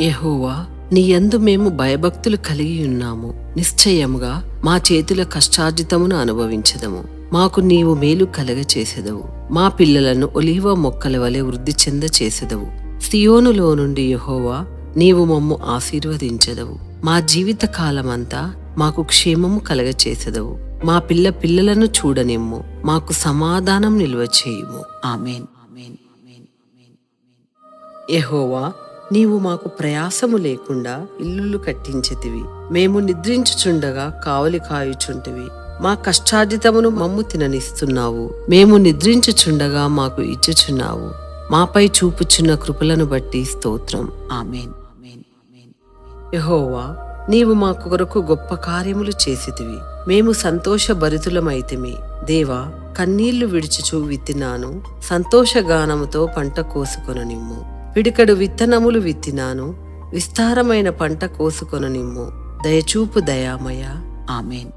యెహోవా, నీ యందు మేము భయభక్తులు కలిగి ఉన్నాము. నిశ్చయముగా మా చేతుల కష్టార్జితమును అనుభవించదము. మాకు నీవు మేలు కలగచేసెదవు. మా పిల్లలను ఒలీవ మొక్కల వలె వృద్ధి చెంద చేసెదవు. సియోనులో నుండి యెహోవా, నీవు మమ్ము ఆశీర్వదించెదవు. మా జీవిత కాలమంతా మాకు క్షేమము కలగచేసెదవు. మా పిల్లలను చూడనిమ్ము. మాకు సమాధానం నిల్వ చేయుము. ఆమేన్. యెహోవా, నీవు మాకు ప్రయాసము లేకుండా ఇల్లులు కట్టించితివి. మేము నిద్రించుచుండగా కావలి కాయుచుంటివి. మా కష్టార్జితమును మమ్ము తిననిస్తున్నావు. మేము నిద్రించుచుండగా మాకు ఇచ్చుచున్నావు. మాపై చూపుచున్న కృపలను బట్టి స్తోత్రం. ఆమేన్. యెహోవా, నీవు మా కొరకు గొప్ప కార్యములు చేసితివి. మేము సంతోషభరితులమైతిమి. దేవా, కన్నీళ్లు విడిచుచు విత్తినాను. సంతోషగానముతో పంట కోసుకొననిమ్ము. పిడికడు విత్తనములు విత్తినాను. విస్తారమైన పంట కోసుకొననిమ్ము. దయచూపు దయామయ. ఆమేన్.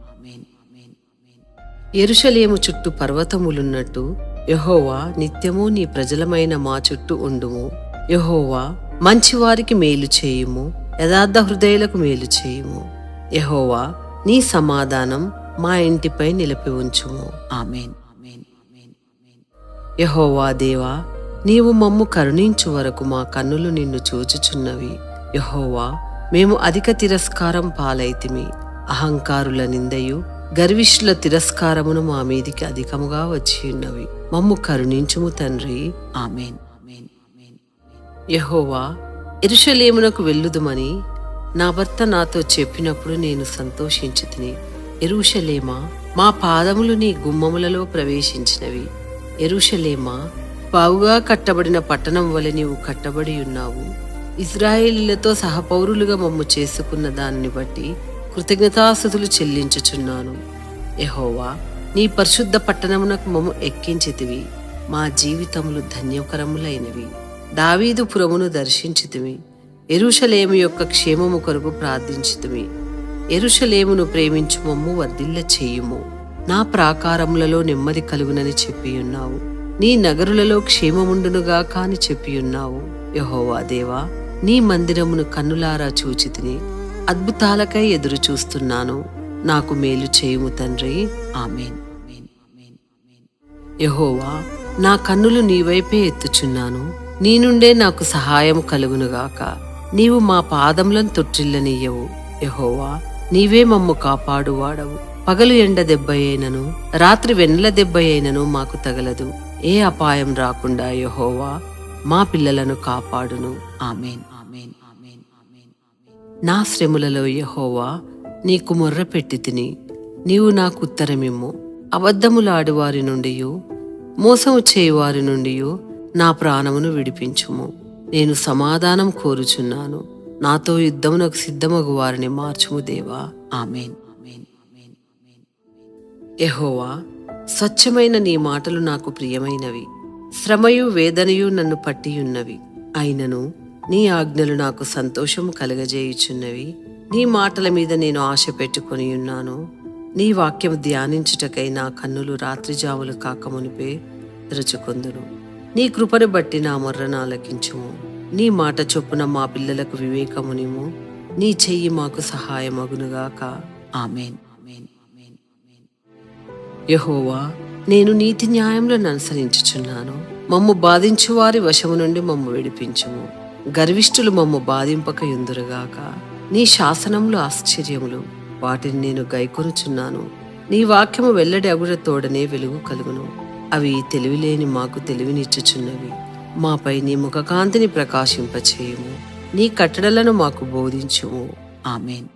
యెరూషలేము చుట్టూ పర్వతములున్నట్టు యెహోవా, నిత్యము నీ ప్రజలమైన మా చుట్టూ ఉండుము. యెహోవా, మంచివారికి మేలు చేయుము. యథార్థ హృదయులకు మేలు చేయుము. యెహోవా, నీ సమాధానం మా ఇంటిపై నిలిపి ఉంచుము. ఆమేన్. యెహోవా దేవా, నీవు మమ్ము కరుణించు వరకు మా కన్నులు నిన్ను చూచుచున్నవి. యెహోవా, మేము అధిక తిరస్కారం పాలైతిమి. అహంకారుల నిందయు గర్విష్ఠుల తిరస్కారమును మా మీదికి అధికముగా వచ్చియున్నవి. మమ్ము కరుణించుము తండ్రి. ఆమేన్. యెహోవా, యెరూషలేమునకు వెళ్ళుదుమని నా భర్త నాతో చెప్పినప్పుడు నేను సంతోషించితిని. యెరూషలేమా, మా పాదములు నీ గుమ్మములలో ప్రవేశించినవి. యెరూషలేమా, బావుగా కట్టబడిన పట్టణం వలె నీవు కట్టబడి ఉన్నావు. ఇశ్రాయేలీయులతో సహపౌరులుగా మమ్ము చేసుకున్న దానిని బట్టి కృతజ్ఞతాస్తుతులు చెల్లించుచున్నాను. యెహోవా, నీ పరిశుద్ధ పట్టణమునకు మమ్ము ఎక్కించితివి. మా జీవితములు ధన్యకరములైనవి. దావీదు పురమును దర్శించితిమి. యెరూషలేము యొక్క క్షేమము కొరకు ప్రార్థించితిమి. యెరూషలేమును ప్రేమించు మమ్ము వర్ధిల్ల చేయుము. నా ప్రాకారములలో నెమ్మది కలుగునని చెప్పియున్నావు. నీ నగరులలో క్షేమముండునుగా కాని చెప్పియున్నావు. యెహోవా దేవా, నీ మందిరమును కన్నులారా చూచితిని. అద్భుతాలకై ఎదురు చూస్తున్నాను. నాకు మేలు చేయుము తండ్రి. ఆమేన్. యెహోవా, నా కన్నులు నీవైపే ఎత్తుచున్నాను. నీ నుండే నాకు సహాయం కలుగునుగాక. నీవు మా పాదములను తొట్టిల్లనియ్యవు. యెహోవా, నీవే మమ్ము కాపాడువాడవు. పగలు ఎండ దెబ్బ అయినను రాత్రి వెన్నెల దెబ్బ అయినను మాకు తగలదు. ఏ అపాయం రాకుండా యెహోవా మా పిల్లలను కాపాడును. ఆమేన్. నా శ్రమలలో యెహోవా, నీకు మొర్ర పెట్టి తిని నీవు నాకు ఉత్తరమిమ్ము. అబద్ధములాడువారి నుండియు మోసము చేయువారి నుండియు నా ప్రాణమును విడిపించుము. నేను సమాధానం కోరుచున్నాను. నాతో యుద్ధమునకు సిద్ధమగు వారిని మార్చుము దేవా. ఆమేన్. యెహోవా, స్వచ్ఛమైన నీ మాటలు నాకు ప్రియమైనవి. శ్రమయు వేదనయు నన్ను పట్టియున్నవి. అయినను నీ ఆజ్ఞలు నాకు సంతోషము కలగజేయుచున్నవి. నీ మాటల మీద నేను ఆశ పెట్టుకొని ఉన్నాను. నీ వాక్యము ధ్యానించుటకై నా కన్నులు రాత్రిజాములు కాకమునిపే తెరుచుకొందును. నీ కృపను బట్టి నా మొర్రను ఆలకించుము. నీ మాట చొప్పున మా పిల్లలకు వివేకమునిము. నీ చెయ్యి మాకు సహాయమగునుగాక. ఆమేన్. యెహోవా, నేను నీతి న్యాయములను అనుసరించుచున్నాను. మమ్ము బాధించు వారి వశము నుండి మమ్ము విడిపించుము. గర్విష్ఠులు మమ్ము బాధింపక యుందురుగాక. నీ శాసనములు ఆశ్చర్యములు, వాటిని నేను గైకొనుచున్నాను. నీ వాక్యము వెల్లడి అగుట తోడనే వెలుగు కలుగును. అవి తెలివిలేని మాకు తెలివినిచ్చుచున్నవి. మాపై నీ ముఖకాంతిని ప్రకాశింపచేయుము. నీ కట్టడలను మాకు బోధించుము. ఆమేన్.